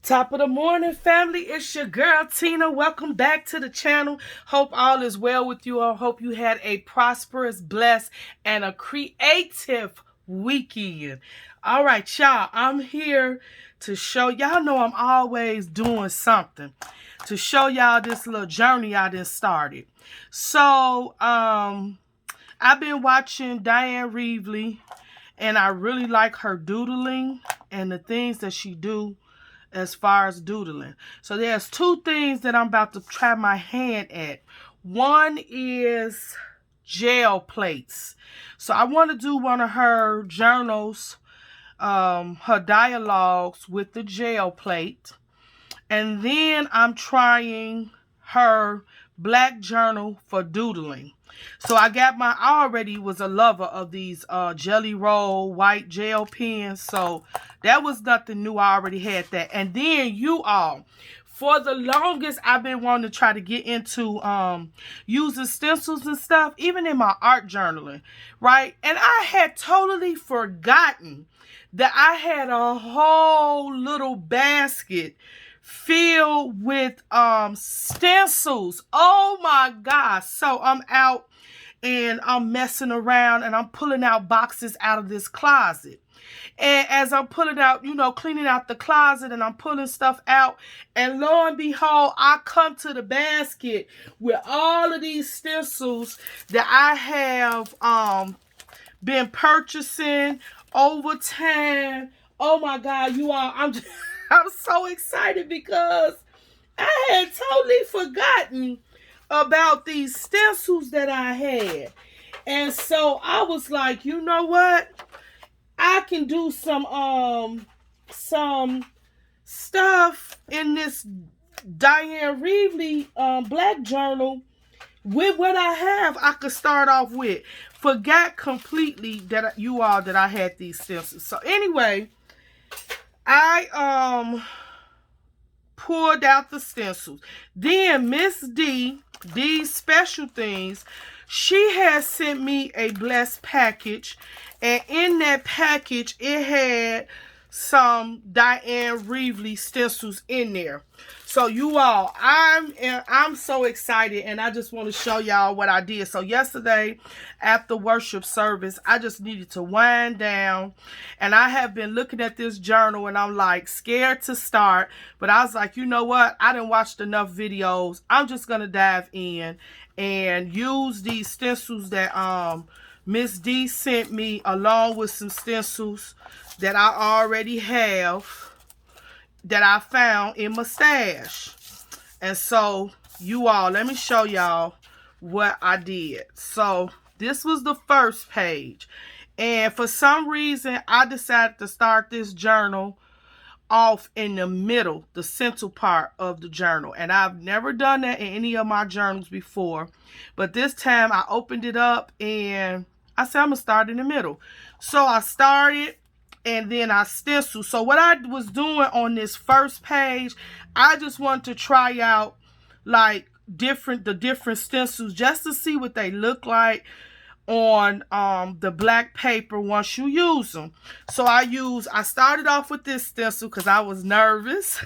Top of the morning, family. It's your girl, Tina. Welcome back to the channel. Hope all is well with you all. Hope you had a prosperous, blessed, and a creative weekend. All right, y'all. I'm here to show y'all know I'm always doing something to show y'all this little journey I done started. So, I've been watching Diane Reevely, and I really like her doodling and the things that she do as far as doodling. So there's two things that I'm about to try my hand at. One is gel plates. So I want to do one of her journals, her dialogues with the gel plate. And then I'm trying her black journal for doodling. So I already was a lover of these Jelly Roll white gel pens. So that was nothing new. I already had that. And then you all, for the longest, I've been wanting to try to get into using stencils and stuff, even in my art journaling, right? And I had totally forgotten that I had a whole little basket filled with stencils. Oh my gosh. So I'm out and I'm messing around and I'm pulling out boxes out of this closet. And as I'm pulling out, cleaning out the closet and I'm pulling stuff out, and lo and behold, I come to the basket with all of these stencils that I have been purchasing over time. Oh my God, you all, I'm so excited because I had totally forgotten about these stencils that I had. And so I was like, you know what? I can do some stuff in this Diane Reevely black journal with what I have. I could start off with. Forgot completely that I had these stencils. So anyway, I pulled out the stencils. Then Miss D, these special things, she has sent me a blessed package, and in that package it had some Diane Reevely stencils in there. So you all, I'm so excited, and I just want to show y'all what I did. So yesterday after worship service, I just needed to wind down, and I have been looking at this journal and I'm like scared to start, but I was like, you know what? I done watched enough videos. I'm just gonna dive in and use these stencils that Miss D sent me, along with some stencils that I already have that I found in my stash. And so you all, let me show y'all what I did. So this was the first page, and for some reason I decided to start this journal off in the middle, the central part of the journal. And I've never done that in any of my journals before, but this time I opened it up and I said I'm gonna start in the middle. So I started, and then I stenciled. So what I was doing on this first page, I just wanted to try out like the different stencils just to see what they look like on the black paper once you use them. So I started off with this stencil because I was nervous.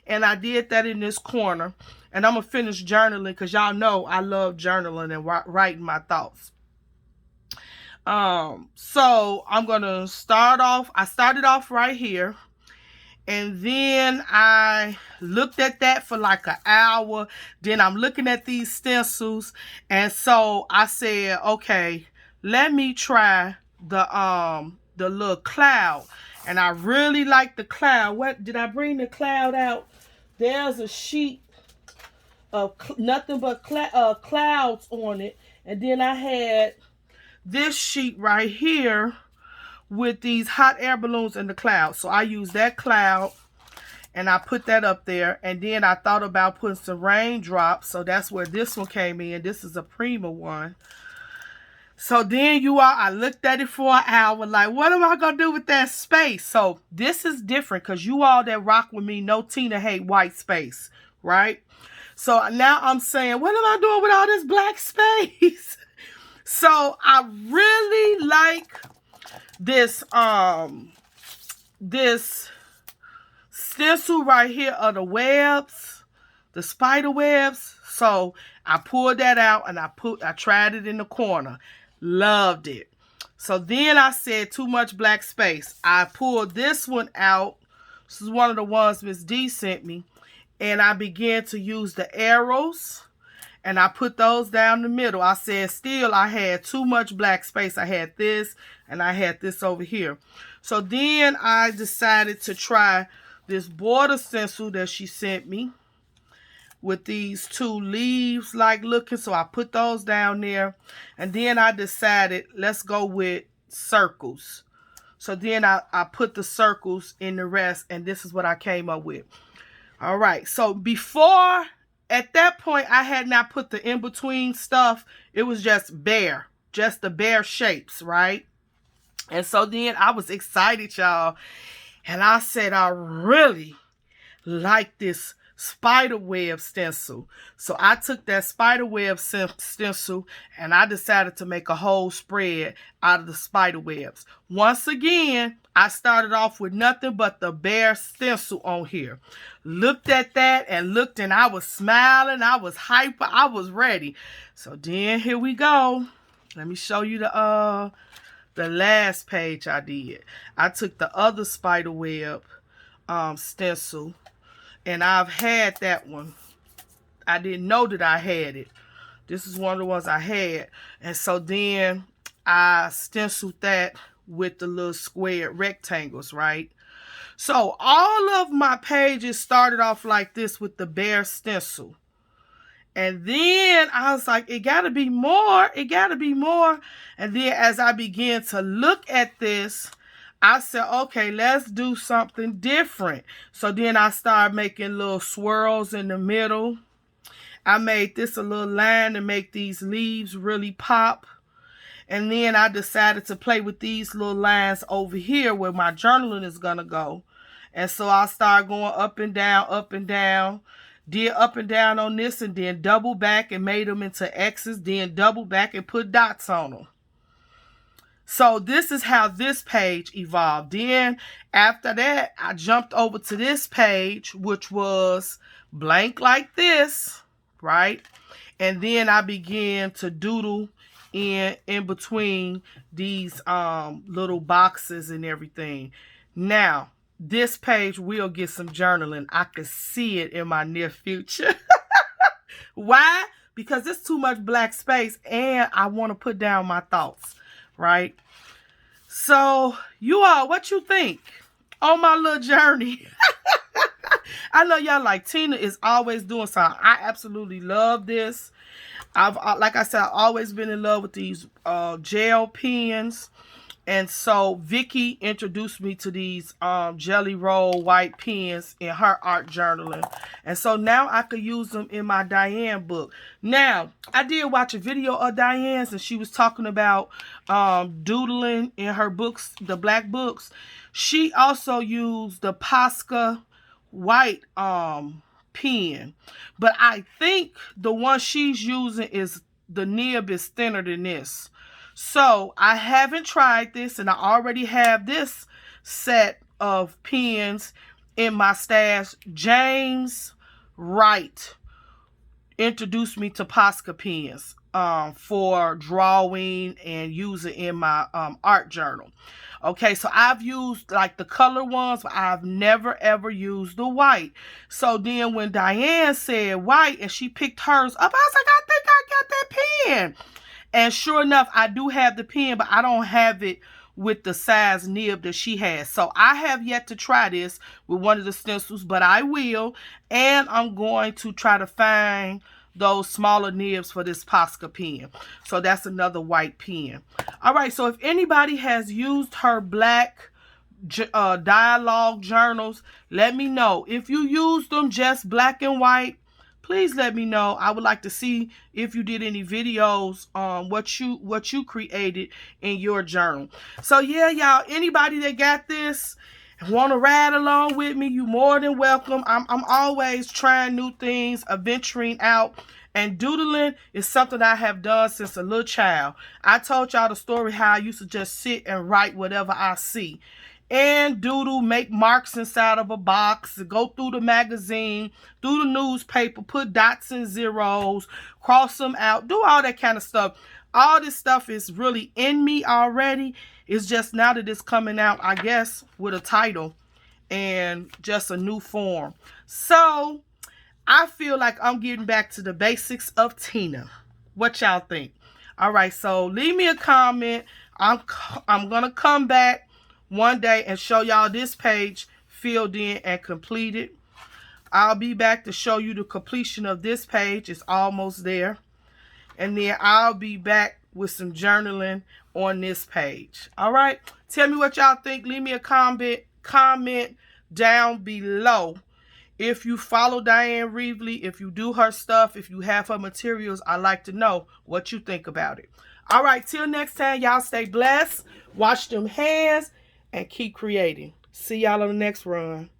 And I did that in this corner. And I'm gonna finish journaling because y'all know I love journaling and writing my thoughts. So I'm gonna start off. I started off right here, and then I looked at that for like an hour. Then I'm looking at these stencils, and so I said, okay, let me try the little cloud. And I really like the cloud. What did I bring the cloud out? There's a sheet of nothing but clouds on it, and then I had this sheet right here with these hot air balloons in the cloud. So I used that cloud and I put that up there. And then I thought about putting some raindrops. So that's where this one came in. This is a Prima one. So then you all, I looked at it for an hour, like, what am I going to do with that space? So this is different because you all that rock with me know Tina hate white space, right? So now I'm saying, what am I doing with all this black space? So I really like this stencil right here are the webs, the spider webs. So I pulled that out and I tried it in the corner. Loved it. So then I said too much black space. I pulled this one out. This is one of the ones Miss D sent me. And I began to use the arrows. And I put those down the middle. I said still I had too much black space. I had this and I had this over here. So then I decided to try this border stencil that she sent me with these two leaves like looking. So I put those down there. And then I decided let's go with circles. So then I put the circles in the rest. And this is what I came up with. All right. So before... at that point, I had not put the in-between stuff. It was just bare. Just the bare shapes, right? And so then I was excited, y'all. And I said, I really like this spider web stencil. So I took that spider web stencil and I decided to make a whole spread out of the spider webs. Once again, I started off with nothing but the bare stencil on here. Looked at that and looked and I was smiling. I was hyper. I was ready. So then here we go. Let me show you the last page I did. I took the other spider web stencil. And I've had that one. I didn't know that I had it. This is one of the ones I had. And so then I stenciled that with the little square rectangles, right? So all of my pages started off like this with the bare stencil. And then I was like, it got to be more. It got to be more. And then as I began to look at this, I said, okay, let's do something different. So then I started making little swirls in the middle. I made this a little line to make these leaves really pop. And then I decided to play with these little lines over here where my journaling is going to go. And so I started going up and down, up and down. Did up and down on this and then double back and made them into X's. Then double back and put dots on them. So this is how this page evolved. Then after that, I jumped over to this page, which was blank like this, right? And then I began to doodle in between these little boxes and everything. Now, this page will get some journaling. I could see it in my near future. Why? Because it's too much black space and I want to put down my thoughts. Right? So, you all, what you think on my little journey? I know y'all like Tina is always doing something. I absolutely love this. Like I said, I've always been in love with these gel pens. And so Vicky introduced me to these Jelly Roll white pens in her art journaling. And so now I could use them in my Diane book. Now, I did watch a video of Diane's and she was talking about doodling in her books, the black books. She also used the Posca white pen. But I think the one she's using is, the nib is thinner than this. So, I haven't tried this, and I already have this set of pens in my stash. James Wright introduced me to Posca pens for drawing and using in my art journal. Okay, so I've used like the color ones, but I've never ever used the white. So then when Diane said white and she picked hers up, I was like, I think I got that pen. And sure enough, I do have the pen, but I don't have it with the size nib that she has. So I have yet to try this with one of the stencils, but I will. And I'm going to try to find those smaller nibs for this Posca pen. So that's another white pen. All right, so if anybody has used her black Dyalog journals, let me know. If you used them just black and white, please let me know. I would like to see if you did any videos on what you created in your journal. So yeah, y'all, anybody that got this and want to ride along with me, you more than welcome. I'm always trying new things, adventuring out. And doodling is something I have done since a little child. I told y'all the story how I used to just sit and write whatever I see. and doodle, make marks inside of a box, go through the magazine, through the newspaper, put dots and zeros, cross them out, do all that kind of stuff. All this stuff is really in me already. It's just now that it's coming out, I guess, with a title and just a new form. So I feel like I'm getting back to the basics of Tina. What y'all think? All right, so leave me a comment. I'm gonna come back one day and show y'all this page filled in and completed. I'll be back to show you the completion of this page. It's almost there. And then I'll be back with some journaling on this page. All right, tell me what y'all think. Leave me a comment down below. If you follow Diane Reevely, if you do her stuff, if you have her materials, I'd like to know what you think about it. All right, till next time, y'all stay blessed, wash them hands, and keep creating. See y'all on the next run.